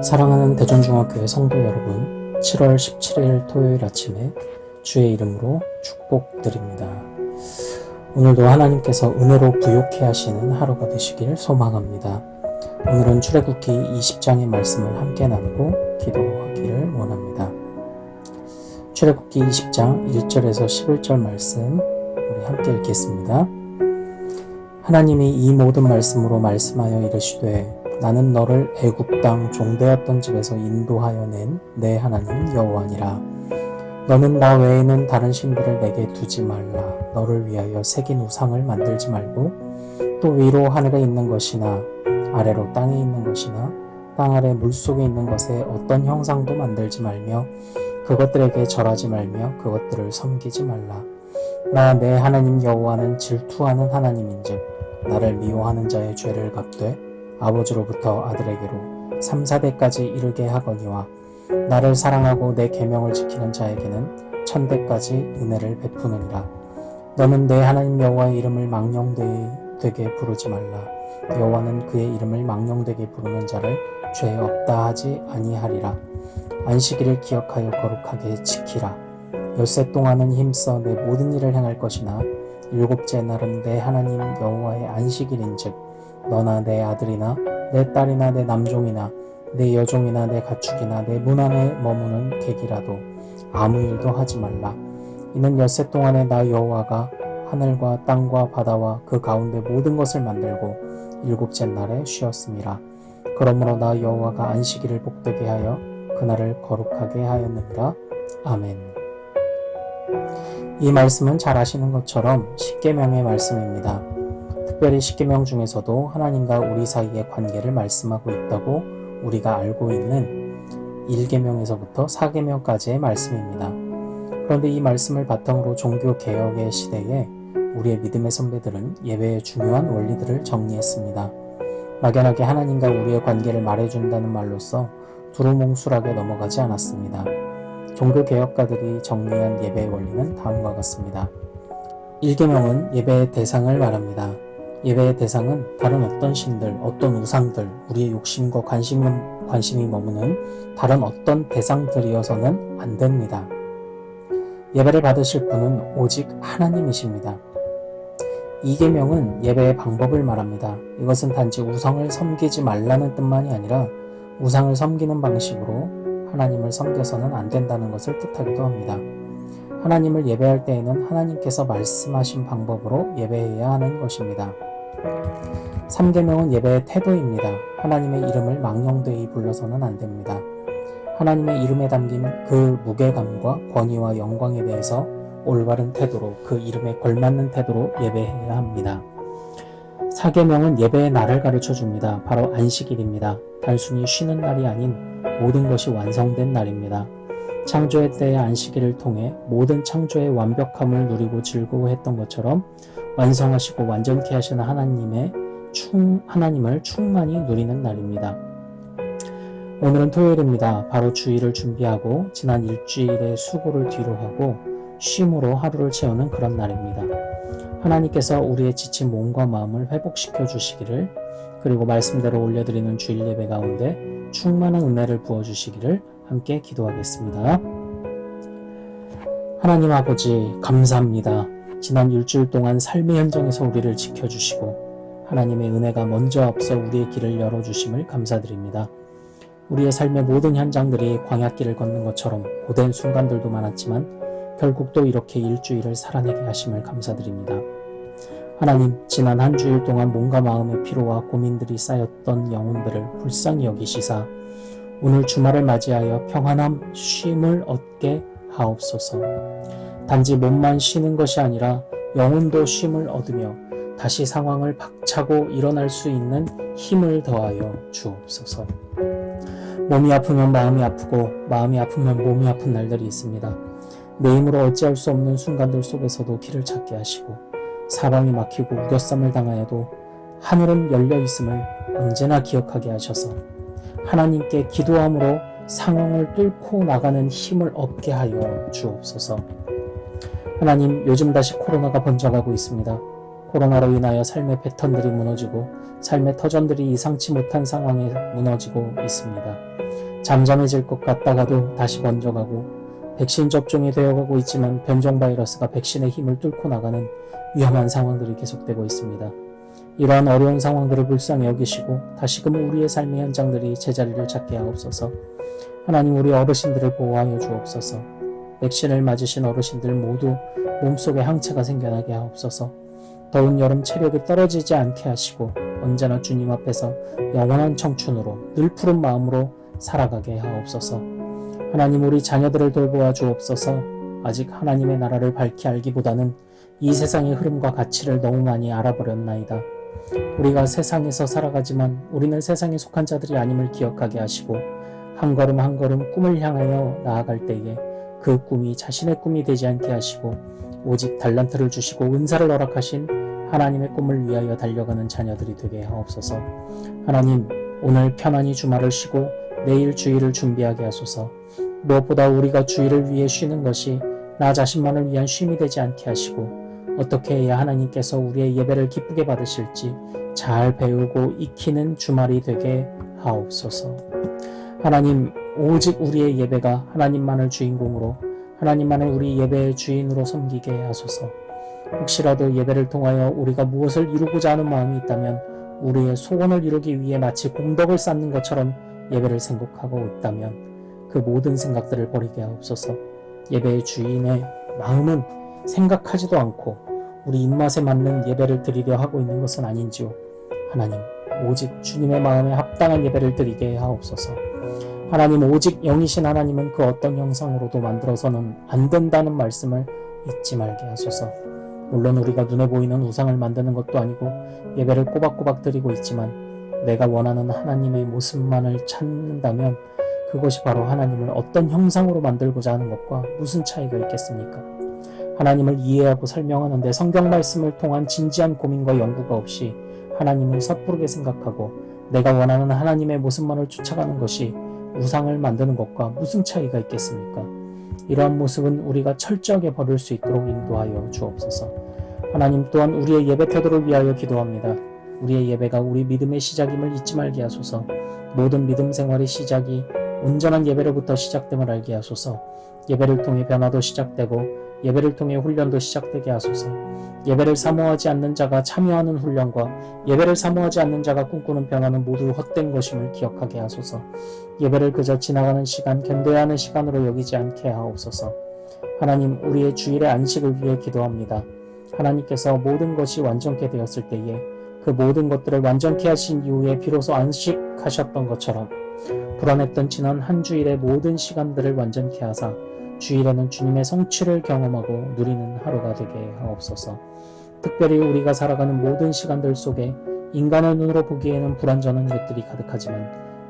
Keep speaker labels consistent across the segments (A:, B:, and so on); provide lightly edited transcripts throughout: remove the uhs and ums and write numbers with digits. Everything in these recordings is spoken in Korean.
A: 사랑하는 대전중학교의 성도 여러분, 7월 17일 토요일 아침에 주의 이름으로 축복드립니다. 오늘도 하나님께서 은혜로 부욕해 하시는 하루가 되시길 소망합니다. 오늘은 출애굽기 20장의 말씀을 함께 나누고 기도하기를 원합니다. 출애굽기 20장 1절에서 11절 말씀 우리 함께 읽겠습니다. 하나님이 이 모든 말씀으로 말씀하여 이르시되 나는 너를 애굽 땅 종되었던 집에서 인도하여 낸 내 하나님 여호와니라. 너는 나 외에는 다른 신들을 내게 두지 말라. 너를 위하여 새긴 우상을 만들지 말고 또 위로 하늘에 있는 것이나 아래로 땅에 있는 것이나 땅 아래 물속에 있는 것에 어떤 형상도 만들지 말며 그것들에게 절하지 말며 그것들을 섬기지 말라. 나 내 하나님 여호와는 질투하는 하나님인즉 나를 미워하는 자의 죄를 갚되 아버지로부터 아들에게로 3, 4대까지 이르게 하거니와 나를 사랑하고 내 계명을 지키는 자에게는 1000대까지 은혜를 베푸느니라. 너는 내 하나님 여호와의 이름을 망령되게 부르지 말라. 여호와는 그의 이름을 망령되게 부르는 자를 죄 없다 하지 아니하리라. 안식일을 기억하여 거룩하게 지키라. 엿새 동안은 힘써 내 모든 일을 행할 것이나 일곱째 날은 내 하나님 여호와의 안식일인즉 너나 내 아들이나 내 딸이나 내 남종이나 내 여종이나 내 가축이나 내 문 안에 머무는 객이라도 아무 일도 하지 말라. 이는 엿새 동안에 나 여호와가 하늘과 땅과 바다와 그 가운데 모든 것을 만들고 일곱째 날에 쉬었음이라. 그러므로 나 여호와가 안식일을 복되게 하여 그날을 거룩하게 하였느니라. 아멘. 이 말씀은 잘 아시는 것처럼 십계명의 말씀입니다. 특별히 십계명 중에서도 하나님과 우리 사이의 관계를 말씀하고 있다고 우리가 알고 있는 1계명에서부터 4계명까지의 말씀입니다. 그런데 이 말씀을 바탕으로 종교개혁의 시대에 우리의 믿음의 선배들은 예배의 중요한 원리들을 정리했습니다. 막연하게 하나님과 우리의 관계를 말해준다는 말로써 두루뭉술하게 넘어가지 않았습니다. 종교개혁가들이 정리한 예배의 원리는 다음과 같습니다. 1계명은 예배의 대상을 말합니다. 예배의 대상은 다른 어떤 신들, 어떤 우상들, 우리의 욕심과 관심이 머무는 다른 어떤 대상들이어서는 안 됩니다. 예배를 받으실 분은 오직 하나님이십니다. 2계명은 예배의 방법을 말합니다. 이것은 단지 우상을 섬기지 말라는 뜻만이 아니라 우상을 섬기는 방식으로 하나님을 섬겨서는 안 된다는 것을 뜻하기도 합니다. 하나님을 예배할 때에는 하나님께서 말씀하신 방법으로 예배해야 하는 것입니다. 3계명은 예배의 태도입니다. 하나님의 이름을 망령되이 불러서는 안 됩니다. 하나님의 이름에 담긴 그 무게감과 권위와 영광에 대해서 올바른 태도로 그 이름에 걸맞는 태도로 예배해야 합니다. 4계명은 예배의 날을 가르쳐 줍니다. 바로 안식일입니다. 단순히 쉬는 날이 아닌 모든 것이 완성된 날입니다. 창조의 때의 안식일을 통해 모든 창조의 완벽함을 누리고 즐거워했던 것처럼 완성하시고 완전케 하시는 하나님을 충만히 누리는 날입니다. 오늘은 토요일입니다. 바로 주일을 준비하고 지난 일주일의 수고를 뒤로하고 쉼으로 하루를 채우는 그런 날입니다. 하나님께서 우리의 지친 몸과 마음을 회복시켜 주시기를, 그리고 말씀대로 올려드리는 주일 예배 가운데 충만한 은혜를 부어주시기를 함께 기도하겠습니다. 하나님 아버지, 감사합니다. 지난 일주일 동안 삶의 현장에서 우리를 지켜주시고 하나님의 은혜가 먼저 앞서 우리의 길을 열어주심을 감사드립니다. 우리의 삶의 모든 현장들이 광야길을 걷는 것처럼 고된 순간들도 많았지만 결국 또 이렇게 일주일을 살아내게 하심을 감사드립니다. 하나님, 지난 한 주일 동안 몸과 마음의 피로와 고민들이 쌓였던 영혼들을 불쌍히 여기시사 오늘 주말을 맞이하여 평안함, 쉼을 얻게 하옵소서. 단지 몸만 쉬는 것이 아니라 영혼도 쉼을 얻으며 다시 상황을 박차고 일어날 수 있는 힘을 더하여 주옵소서. 몸이 아프면 마음이 아프고 마음이 아프면 몸이 아픈 날들이 있습니다. 내 힘으로 어찌할 수 없는 순간들 속에서도 길을 찾게 하시고 사방이 막히고 우겨쌈을 당하여도 하늘은 열려 있음을 언제나 기억하게 하셔서 하나님께 기도함으로 상황을 뚫고 나가는 힘을 얻게 하여 주옵소서. 하나님, 요즘 다시 코로나가 번져가고 있습니다. 코로나로 인하여 삶의 패턴들이 무너지고 삶의 터전들이 예상치 못한 상황에 무너지고 있습니다. 잠잠해질 것 같다가도 다시 번져가고 백신 접종이 되어가고 있지만 변종 바이러스가 백신의 힘을 뚫고 나가는 위험한 상황들이 계속되고 있습니다. 이러한 어려운 상황들을 불쌍히 여기시고 다시금 우리의 삶의 현장들이 제자리를 찾게 하옵소서. 하나님, 우리 어르신들을 보호하여 주옵소서. 백신을 맞으신 어르신들 모두 몸속에 항체가 생겨나게 하옵소서. 더운 여름 체력이 떨어지지 않게 하시고 언제나 주님 앞에서 영원한 청춘으로 늘 푸른 마음으로 살아가게 하옵소서. 하나님, 우리 자녀들을 돌보아 주옵소서. 아직 하나님의 나라를 밝히 알기보다는 이 세상의 흐름과 가치를 너무 많이 알아버렸나이다. 우리가 세상에서 살아가지만 우리는 세상에 속한 자들이 아님을 기억하게 하시고 한 걸음 한 걸음 꿈을 향하여 나아갈 때에 그 꿈이 자신의 꿈이 되지 않게 하시고 오직 달란트를 주시고 은사를 허락하신 하나님의 꿈을 위하여 달려가는 자녀들이 되게 하옵소서. 하나님, 오늘 편안히 주말을 쉬고 내일 주일을 준비하게 하소서. 무엇보다 우리가 주일을 위해 쉬는 것이 나 자신만을 위한 쉼이 되지 않게 하시고 어떻게 해야 하나님께서 우리의 예배를 기쁘게 받으실지 잘 배우고 익히는 주말이 되게 하옵소서. 하나님, 오직 우리의 예배가 하나님만을 주인공으로 하나님만을 우리 예배의 주인으로 섬기게 하소서. 혹시라도 예배를 통하여 우리가 무엇을 이루고자 하는 마음이 있다면 우리의 소원을 이루기 위해 마치 공덕을 쌓는 것처럼 예배를 생각하고 있다면 그 모든 생각들을 버리게 하옵소서. 예배의 주인의 마음은 생각하지도 않고 우리 입맛에 맞는 예배를 드리려 하고 있는 것은 아닌지요. 하나님, 오직 주님의 마음에 합당한 예배를 드리게 하옵소서. 하나님, 오직 영이신 하나님은 그 어떤 형상으로도 만들어서는 안 된다는 말씀을 잊지 말게 하소서. 물론 우리가 눈에 보이는 우상을 만드는 것도 아니고 예배를 꼬박꼬박 드리고 있지만 내가 원하는 하나님의 모습만을 찾는다면 그것이 바로 하나님을 어떤 형상으로 만들고자 하는 것과 무슨 차이가 있겠습니까? 하나님을 이해하고 설명하는데 성경 말씀을 통한 진지한 고민과 연구가 없이 하나님을 섣부르게 생각하고 내가 원하는 하나님의 모습만을 쫓아가는 것이 우상을 만드는 것과 무슨 차이가 있겠습니까? 이러한 모습은 우리가 철저하게 버릴 수 있도록 인도하여 주옵소서. 하나님, 또한 우리의 예배 태도를 위하여 기도합니다. 우리의 예배가 우리 믿음의 시작임을 잊지 말게 하소서. 모든 믿음 생활의 시작이 온전한 예배로부터 시작됨을 알게 하소서. 예배를 통해 변화도 시작되고 예배를 통해 훈련도 시작되게 하소서. 예배를 사모하지 않는 자가 참여하는 훈련과 예배를 사모하지 않는 자가 꿈꾸는 변화는 모두 헛된 것임을 기억하게 하소서. 예배를 그저 지나가는 시간, 견뎌야 하는 시간으로 여기지 않게 하옵소서. 하나님, 우리의 주일의 안식을 위해 기도합니다. 하나님께서 모든 것이 완전케 되었을 때에 그 모든 것들을 완전케 하신 이후에 비로소 안식하셨던 것처럼 불안했던 지난 한 주일의 모든 시간들을 완전케 하사 주일에는 주님의 성취를 경험하고 누리는 하루가 되게 하옵소서. 특별히 우리가 살아가는 모든 시간들 속에 인간의 눈으로 보기에는 불완전한 것들이 가득하지만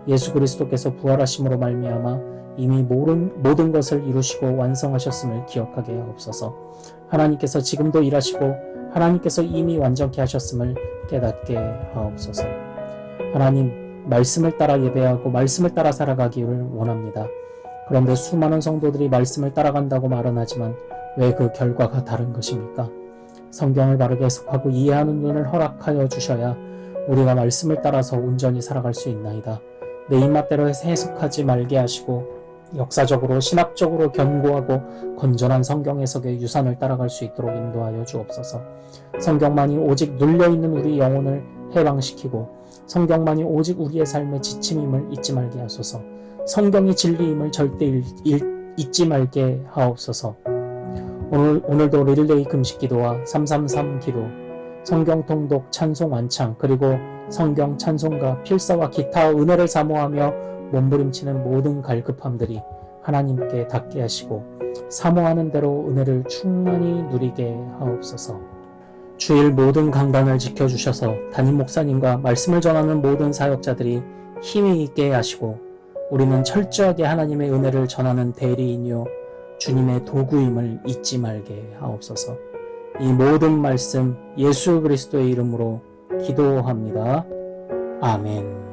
A: 예수 그리스도께서 부활하심으로 말미암아 이미 모든 것을 이루시고 완성하셨음을 기억하게 하옵소서. 하나님께서 지금도 일하시고 하나님께서 이미 완전케 하셨음을 깨닫게 하옵소서. 하나님, 말씀을 따라 예배하고 말씀을 따라 살아가기를 원합니다. 그런데 수많은 성도들이 말씀을 따라간다고 말은 하지만 왜 그 결과가 다른 것입니까? 성경을 바르게 해석하고 이해하는 눈을 허락하여 주셔야 우리가 말씀을 따라서 온전히 살아갈 수 있나이다. 내 입맛대로 해석하지 말게 하시고 역사적으로 신학적으로 견고하고 건전한 성경 해석의 유산을 따라갈 수 있도록 인도하여 주옵소서. 성경만이 오직 눌려있는 우리 영혼을 해방시키고 성경만이 오직 우리의 삶의 지침임을 잊지 말게 하소서. 성경이 진리임을 절대 잊지 말게 하옵소서. 오늘도 릴레이 금식 기도와 333 기도, 성경 통독, 찬송 완창, 그리고 성경 찬송가, 필사와 기타 은혜를 사모하며 몸부림치는 모든 갈급함들이 하나님께 닿게 하시고 사모하는 대로 은혜를 충만히 누리게 하옵소서. 주일 모든 강단을 지켜주셔서 담임 목사님과 말씀을 전하는 모든 사역자들이 힘이 있게 하시고 우리는 철저하게 하나님의 은혜를 전하는 대리인이요 주님의 도구임을 잊지 말게 하옵소서. 이 모든 말씀 예수 그리스도의 이름으로 기도합니다. 아멘.